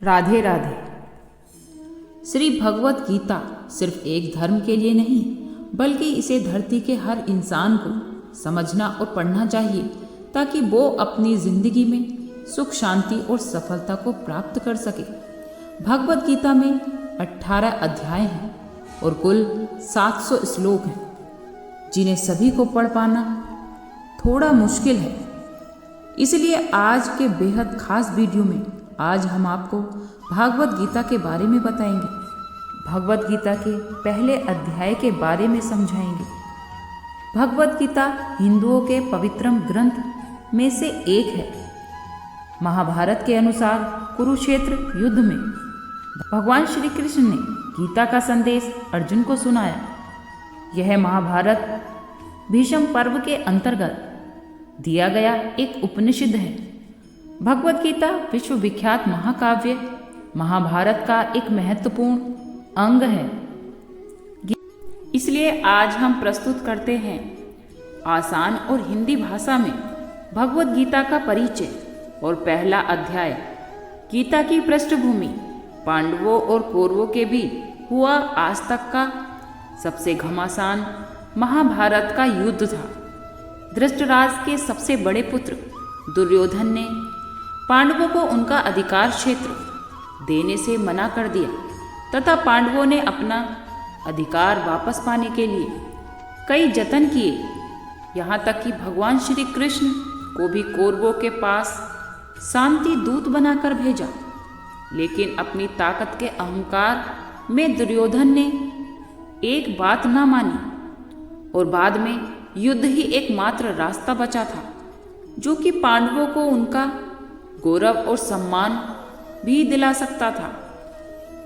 राधे राधे। श्री भगवत गीता सिर्फ एक धर्म के लिए नहीं, बल्कि इसे धरती के हर इंसान को समझना और पढ़ना चाहिए, ताकि वो अपनी जिंदगी में सुख, शांति और सफलता को प्राप्त कर सके। भगवत गीता में 18 अध्याय हैं और कुल 700 श्लोक हैं, जिन्हें सभी को पढ़ पाना थोड़ा मुश्किल है। इसलिए आज के बेहद खास वीडियो में आज हम आपको भागवत गीता के बारे में बताएंगे, भगवत गीता के पहले अध्याय के बारे में समझाएंगे। भगवत गीता हिंदुओं के पवित्रम ग्रंथ में से एक है। महाभारत के अनुसार कुरुक्षेत्र युद्ध में भगवान श्री कृष्ण ने गीता का संदेश अर्जुन को सुनाया। यह महाभारत भीष्म पर्व के अंतर्गत दिया गया एक उपनिषद है। भगवत गीता विश्वविख्यात महाकाव्य महाभारत का एक महत्वपूर्ण अंग है। इसलिए आज हम प्रस्तुत करते हैं आसान और हिंदी भाषा में भगवत गीता का परिचय और पहला अध्याय। गीता की पृष्ठभूमि पांडवों और कौरवों के बीच हुआ आज तक का सबसे घमासान महाभारत का युद्ध था। धृतराष्ट्र के सबसे बड़े पुत्र दुर्योधन ने पांडवों को उनका अधिकार क्षेत्र देने से मना कर दिया तथा पांडवों ने अपना अधिकार वापस पाने के लिए कई जतन किए। यहाँ तक कि भगवान श्री कृष्ण को भी कौरवों के पास शांति दूत बनाकर भेजा, लेकिन अपनी ताकत के अहंकार में दुर्योधन ने एक बात ना मानी और बाद में युद्ध ही एकमात्र रास्ता बचा था, जो कि पांडवों को उनका गौरव और सम्मान भी दिला सकता था।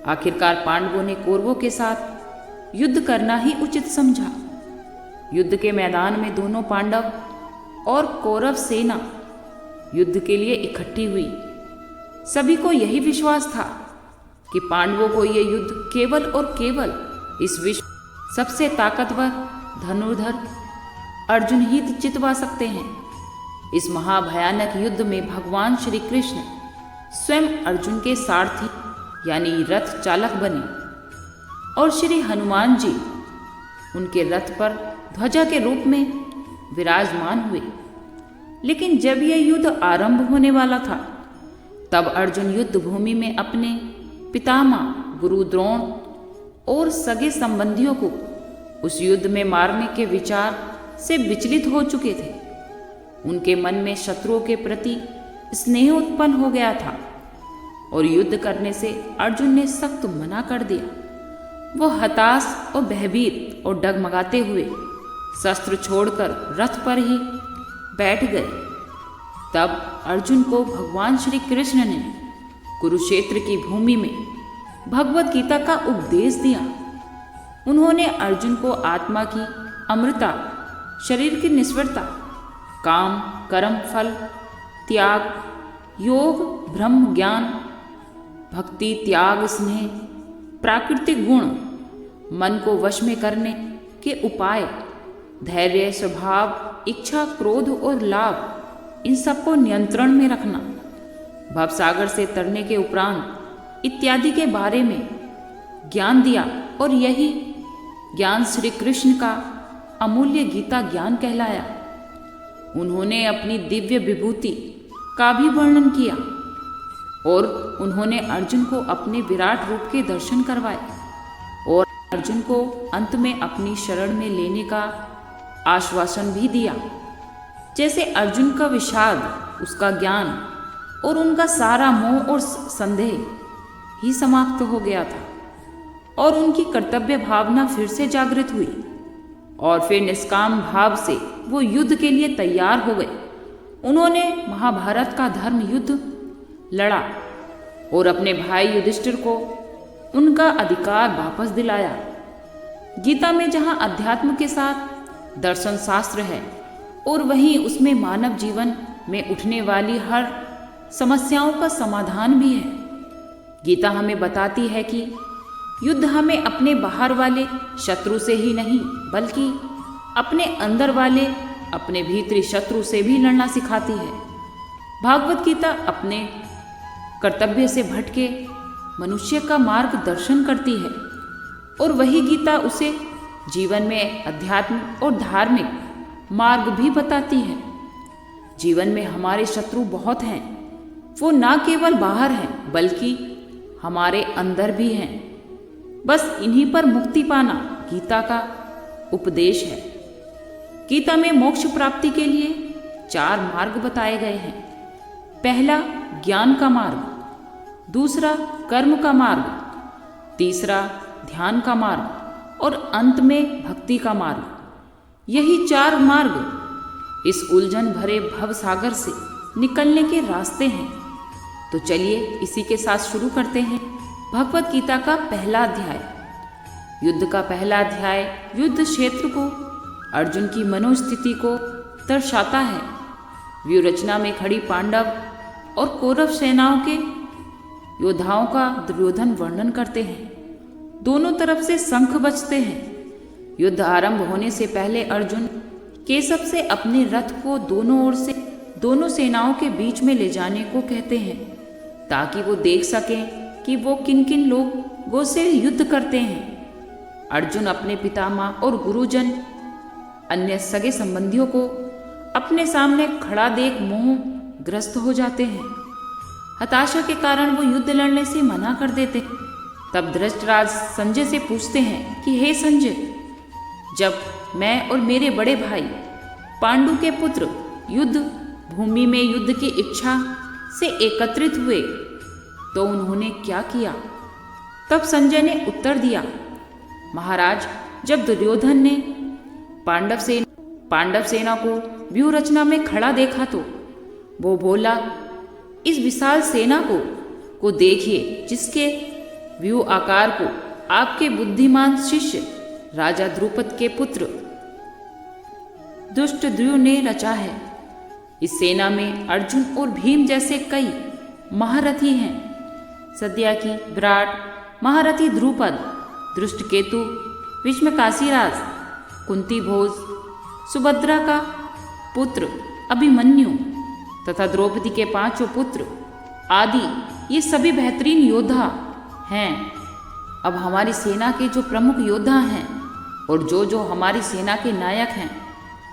आखिरकार पांडवों ने कौरवों के साथ युद्ध करना ही उचित समझा। युद्ध के मैदान में दोनों पांडव और कौरव सेना युद्ध के लिए इकट्ठी हुई। सभी को यही विश्वास था कि पांडवों को यह युद्ध केवल और केवल इस विश्व सबसे ताकतवर धनुर्धर अर्जुन ही जितवा सकते हैं। इस महाभयानक युद्ध में भगवान श्री कृष्ण स्वयं अर्जुन के सारथी यानी रथ चालक बने और श्री हनुमान जी उनके रथ पर ध्वजा के रूप में विराजमान हुए। लेकिन जब यह युद्ध आरंभ होने वाला था, तब अर्जुन युद्ध भूमि में अपने पितामह गुरु द्रोण और सगे संबंधियों को उस युद्ध में मारने के विचार से विचलित हो चुके थे। उनके मन में शत्रुओं के प्रति स्नेह उत्पन्न हो गया था और युद्ध करने से अर्जुन ने सख्त मना कर दिया। वो हताश और भयभीत और डगमगाते हुए शस्त्र छोड़कर रथ पर ही बैठ गए। तब अर्जुन को भगवान श्री कृष्ण ने कुरुक्षेत्र की भूमि में भगवत गीता का उपदेश दिया। उन्होंने अर्जुन को आत्मा की अमृता, शरीर की निष्फलता, काम, कर्म, फल, त्याग, योग, ब्रह्म ज्ञान, भक्ति, त्याग, स्नेह, प्राकृतिक गुण, मन को वश में करने के उपाय, धैर्य, स्वभाव, इच्छा, क्रोध और लाभ, इन सबको नियंत्रण में रखना, भवसागर से तरने के उपरांत इत्यादि के बारे में ज्ञान दिया। और यही ज्ञान श्री कृष्ण का अमूल्य गीता ज्ञान कहलाया। उन्होंने अपनी दिव्य विभूति का भी वर्णन किया और उन्होंने अर्जुन को अपने विराट रूप के दर्शन करवाए और अर्जुन को अंत में अपनी शरण में लेने का आश्वासन भी दिया। जैसे अर्जुन का विषाद, उसका ज्ञान और उनका सारा मोह और संदेह ही समाप्त हो गया था और उनकी कर्तव्य भावना फिर से जागृत हुई और फिर निष्काम भाव से वो युद्ध के लिए तैयार हो गए। उन्होंने महाभारत का धर्म युद्ध लड़ा और अपने भाई युधिष्ठिर को उनका अधिकार वापस दिलाया। गीता में जहाँ अध्यात्म के साथ दर्शन शास्त्र है और वहीं उसमें मानव जीवन में उठने वाली हर समस्याओं का समाधान भी है। गीता हमें बताती है कि युद्ध हमें अपने बाहर वाले शत्रु से ही नहीं, बल्कि अपने अंदर वाले अपने भीतरी शत्रु से भी लड़ना सिखाती है। भागवत गीता अपने कर्तव्य से भटके मनुष्य का मार्गदर्शन करती है और वही गीता उसे जीवन में अध्यात्म और धार्मिक मार्ग भी बताती है। जीवन में हमारे शत्रु बहुत हैं, वो ना केवल बाहर हैं बल्कि हमारे अंदर भी हैं। बस इन्हीं पर मुक्ति पाना गीता का उपदेश है। गीता में मोक्ष प्राप्ति के लिए 4 मार्ग बताए गए हैं। पहला ज्ञान का मार्ग, दूसरा कर्म का मार्ग, तीसरा ध्यान का मार्ग और अंत में भक्ति का मार्ग। यही 4 मार्ग इस उलझन भरे भव सागर से निकलने के रास्ते हैं। तो चलिए इसी के साथ शुरू करते हैं भगवत गीता का पहला अध्याय। युद्ध का पहला अध्याय युद्ध क्षेत्र को अर्जुन की मनोस्थिति को दर्शाता है। व्यूह रचना में खड़ी पांडव और कौरव सेनाओं के योद्धाओं का दुर्योधन वर्णन करते हैं। दोनों तरफ से शंख बजते हैं। युद्ध आरंभ होने से पहले अर्जुन केशव से अपने रथ को दोनों ओर से दोनों सेनाओं के बीच में ले जाने को कहते हैं ताकि वो देख सकें कि वो किन किन लोगों से युद्ध करते हैं। अर्जुन अपने पितामह और गुरुजन अन्य सगे संबंधियों को अपने सामने खड़ा देख मोहग्रस्त हो जाते हैं। हताशा के कारण वो युद्ध लड़ने से मना कर देते हैं। तब धृतराज संजय से पूछते हैं कि हे संजय, जब मैं और मेरे बड़े भाई पांडु के पुत्र युद्ध भूमि में युद्ध की इच्छा से एकत्रित हुए तो उन्होंने क्या किया? तब संजय ने उत्तर दिया, महाराज, जब दुर्योधन ने पांडव सेना को व्यूह रचना में खड़ा देखा तो वो बोला, इस विशाल सेना को देखिए जिसके व्यूह आकार को आपके बुद्धिमान शिष्य राजा द्रुपद के पुत्र दुष्टद्युम्न ने रचा है। इस सेना में अर्जुन और भीम जैसे कई महारथी हैं। सत्याकी, विराट, महारथी द्रुपद, दृष्टकेतु, भीष्म काशीराज, कुंती भोज, सुभद्रा का पुत्र अभिमन्यु तथा द्रौपदी के 5 पुत्र आदि ये सभी बेहतरीन योद्धा हैं। अब हमारी सेना के जो प्रमुख योद्धा हैं और जो हमारी सेना के नायक हैं,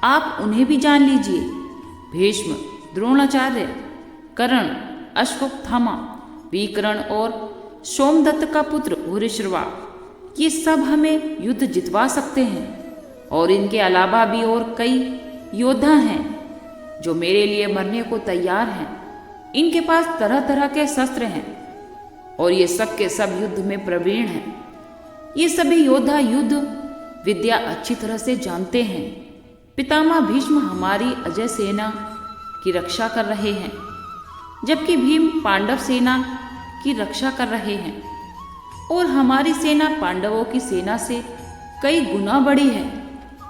आप उन्हें भी जान लीजिए। भीष्म, द्रोणाचार्य, कर्ण, अश्वत्थामा, विकर्ण और सोमदत्त का पुत्र भूरिश्रवा, ये सब हमें युद्ध जितवा सकते हैं। और इनके अलावा भी और कई योद्धा हैं जो मेरे लिए मरने को तैयार हैं। इनके पास तरह तरह के शस्त्र हैं और ये सब के सब युद्ध में प्रवीण हैं। ये सभी योद्धा युद्ध विद्या अच्छी तरह से जानते हैं। पितामह भीष्म हमारी अजय सेना की रक्षा कर रहे हैं, जबकि भीम पांडव सेना की रक्षा कर रहे हैं और हमारी सेना पांडवों की सेना से कई गुना बड़ी है।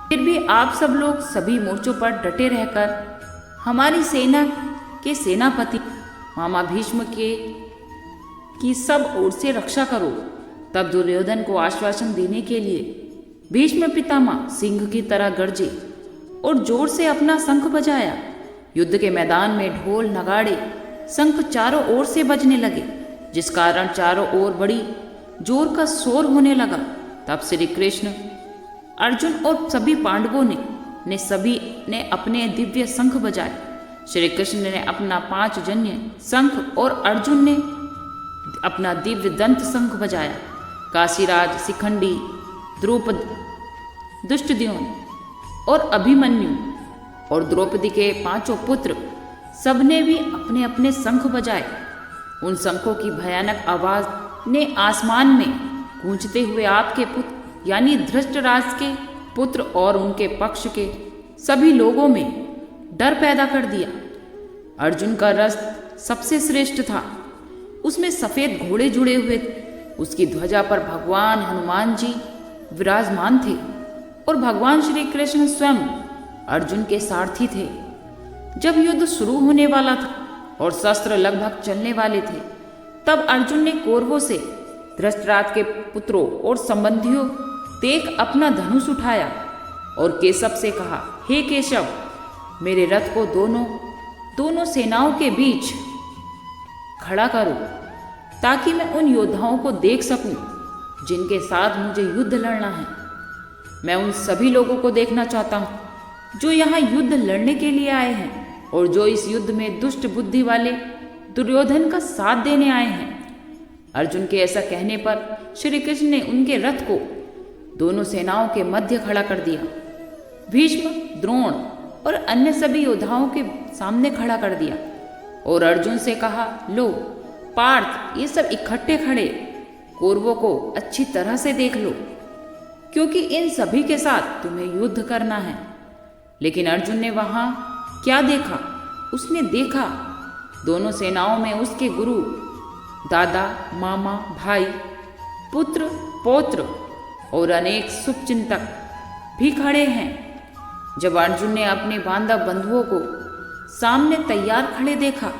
फिर भी आप सब लोग सभी मोर्चों पर डटे रहकर हमारी सेना के सेनापति मामा भीष्म की सब ओर से रक्षा करो। तब दुर्योधन को आश्वासन देने के लिए भीष्म पितामह सिंह की तरह गरजे और जोर से अपना शंख बजाया। युद्ध के मैदान में ढोल, नगाड़े, शंख चारों ओर से बजने लगे, जिस कारण चारों ओर बड़ी जोर का शोर होने लगा। तब श्री कृष्ण, अर्जुन और सभी पांडवों ने सभी ने अपने दिव्य शंख बजाए। श्री कृष्ण ने अपना 5 जन्य शंख और अर्जुन ने अपना दिव्य दंत शंख बजाया। काशीराज, शिखंडी, द्रुपद, दुष्टद्युम्न और अभिमन्यु और द्रौपदी के 5 पुत्र सबने भी अपने अपने शंख बजाए। उन शंखों की भयानक आवाज ने आसमान में गूंजते हुए आपके पुत्र यानी धृतराज के पुत्र और उनके पक्ष के सभी लोगों में डर पैदा कर दिया। अर्जुन का रथ सबसे श्रेष्ठ था, उसमें सफेद घोड़े जुड़े हुए थे। उसकी ध्वजा पर भगवान हनुमान जी विराजमान थे और भगवान श्री कृष्ण स्वयं अर्जुन के सारथी थे। जब युद्ध शुरू होने वाला था और शस्त्र लगभग चलने वाले थे, तब अर्जुन ने कौरवों से धृतराष्ट्र के पुत्रों और संबंधियों देख अपना धनुष उठाया और केशव से कहा, हे केशव, मेरे रथ को दोनों सेनाओं के बीच खड़ा करो ताकि मैं उन योद्धाओं को देख सकूं जिनके साथ मुझे युद्ध लड़ना है। मैं उन सभी लोगों को देखना चाहता हूं जो यहाँ युद्ध लड़ने के लिए आए हैं और जो इस युद्ध में दुष्ट बुद्धि वाले दुर्योधन का साथ देने आए हैं। अर्जुन के ऐसा कहने पर श्री कृष्ण ने उनके रथ को दोनों सेनाओं के मध्य खड़ा कर दिया। भीष्म, द्रोण और अन्य सभी योद्धाओं के सामने खड़ा कर दिया और अर्जुन से कहा, लो पार्थ, ये सब इकट्ठे खड़े कौरवों को अच्छी तरह से देख लो, क्योंकि इन सभी के साथ तुम्हें युद्ध करना है। लेकिन अर्जुन ने वहां क्या देखा? उसने देखा दोनों सेनाओं में उसके गुरु, दादा, मामा, भाई, पुत्र, पौत्र और अनेक शुभचिंतक भी खड़े हैं। जब अर्जुन ने अपने बांधव बंधुओं को सामने तैयार खड़े देखा,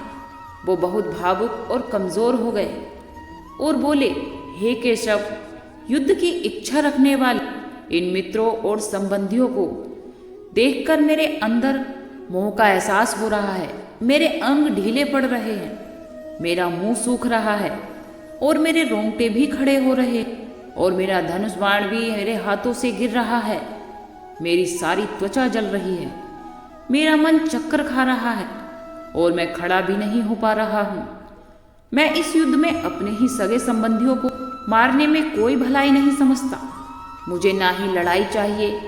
वो बहुत भावुक और कमजोर हो गए और बोले, हे केशव, युद्ध की इच्छा रखने वाले इन मित्रों और संबंधियों को देखकर मेरे अंदर मोह का एहसास हो रहा है। मेरे अंग ढीले पड़ रहे हैं, मेरा मुंह सूख रहा है और मेरे रोंगटे भी खड़े हो रहे और मेरा धनुष बाण भी मेरे हाथों से गिर रहा है। मेरी सारी त्वचा जल रही है, मेरा मन चक्कर खा रहा है और मैं खड़ा भी नहीं हो पा रहा हूं। मैं इस युद्ध में अपने ही सगे संबंधियों को मारने में कोई भलाई नहीं समझता। मुझे ना ही लड़ाई चाहिए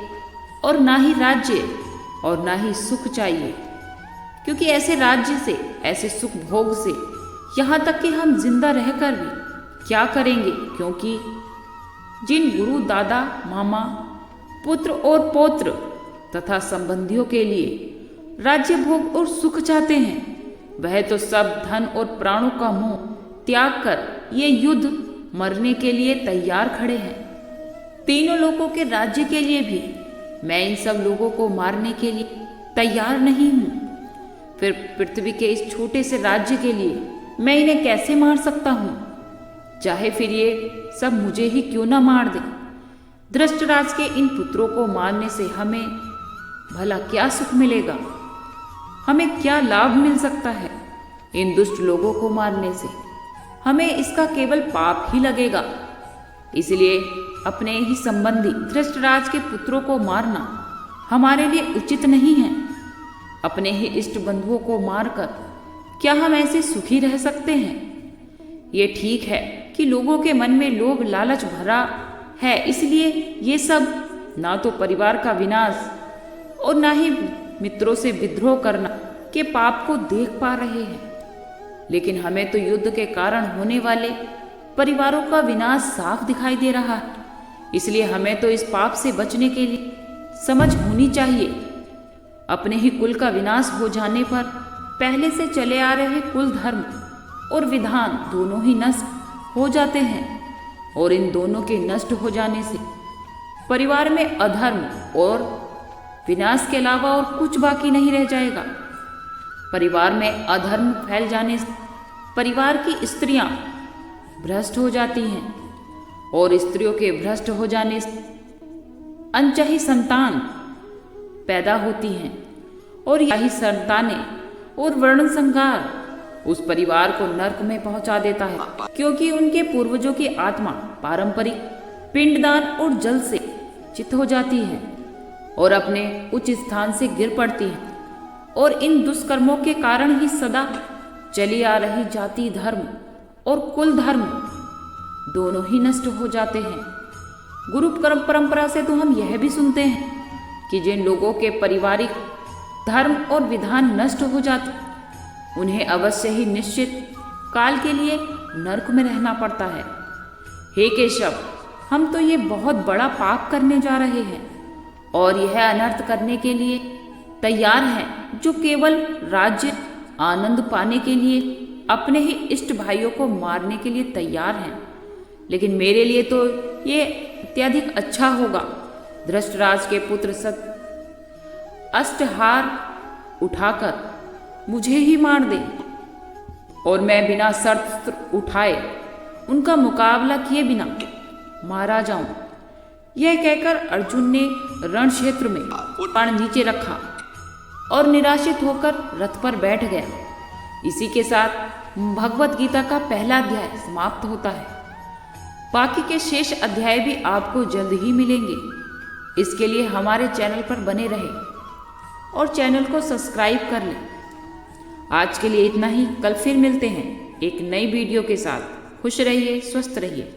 और ना ही राज्य और ना ही सुख चाहिए, क्योंकि ऐसे राज्य से, ऐसे सुख भोग से, यहाँ तक कि हम जिंदा रहकर भी क्या करेंगे, क्योंकि जिन गुरु, दादा, मामा, पुत्र और पौत्र तथा संबंधियों के लिए राज्य भोग और सुख चाहते हैं, वह तो सब धन और प्राणों का मोह त्याग कर ये युद्ध मरने के लिए तैयार खड़े हैं। तीनों लोगों के राज्य के लिए भी मैं इन सब लोगों को मारने के लिए तैयार नहीं हूं। फिर पृथ्वी के इस छोटे से राज्य के लिए मैं इन्हें कैसे मार सकता हूं? चाहे फिर ये सब मुझे ही क्यों ना मार दे। धृतराष्ट्र के इन पुत्रों को मारने से हमें भला क्या सुख मिलेगा? हमें क्या लाभ मिल सकता है? इन दुष्ट लोगों को मारने से हमें इसका केवल पाप ही लगेगा। इसलिए अपने ही संबंधी धृतराष्ट्र के पुत्रों को मारना हमारे लिए उचित नहीं है। अपने ही इष्ट बंधुओं को मारकर क्या हम ऐसे सुखी रह सकते हैं? ये ठीक है कि लोगों के मन में लोभ लालच भरा है, इसलिए ये सब ना तो परिवार का विनाश और ना ही मित्रों से विद्रोह करना के पाप को देख पा रहे हैं। लेकिन हमें तो युद्ध के कारण होने वाले परिवारों का विनाश साफ दिखाई दे रहा है। इसलिए हमें तो इस पाप से बचने के लिए समझ होनी चाहिए। अपने ही कुल का विनाश हो जाने पर पहले से चले आ रहे कुल धर्म और विधान दोनों ही नष्ट हो जाते हैं और इन दोनों के नष्ट हो जाने से परिवार में अधर्म और विनाश के अलावा और कुछ बाकी नहीं रह जाएगा। परिवार में अधर्म फैल जाने से परिवार की स्त्रियां भ्रष्ट हो जाती हैं और स्त्रियों के भ्रष्ट हो जाने से अनचाही संतान पैदा होती हैं और यही संतानें और वर्ण संहार उस परिवार को नरक में पहुंचा देता है, क्योंकि उनके पूर्वजों की आत्मा पारंपरिक पिंडदान और जल से चित हो जाती है और अपने उच्च स्थान से गिर पड़ती है और इन दुष्कर्मों के कारण ही सदा चली आ रही जाति धर्म और कुल धर्म दोनों ही नष्ट हो जाते हैं। गुरु परंपरा से तो हम यह भी सुनते हैं कि जिन लोगों के पारिवारिक धर्म और विधान नष्ट हो जाते उन्हें अवश्य ही निश्चित काल के लिए नरक में रहना पड़ता है। हे केशव, हम तो ये बहुत बड़ा पाप करने जा रहे हैं और यह अनर्थ करने के लिए तैयार हैं जो केवल राज्य आनंद पाने के लिए अपने ही इष्ट भाइयों को मारने के लिए तैयार हैं। लेकिन मेरे लिए तो ये अत्यधिक अच्छा होगा। धृतराष्ट्र के पुत्र अष्टहार उठाकर मुझे ही मार दे और मैं बिना शर्त उठाए उनका मुकाबला किए बिना मारा जाऊं। यह कहकर अर्जुन ने रण क्षेत्र में बाण नीचे रखा और निराशित होकर रथ पर बैठ गया। इसी के साथ भगवत गीता का पहला अध्याय समाप्त होता है। बाकी के शेष अध्याय भी आपको जल्द ही मिलेंगे। इसके लिए हमारे चैनल पर बने रहें और चैनल को सब्सक्राइब कर लें। आज के लिए इतना ही। कल फिर मिलते हैं एक नई वीडियो के साथ। खुश रहिए, स्वस्थ रहिए।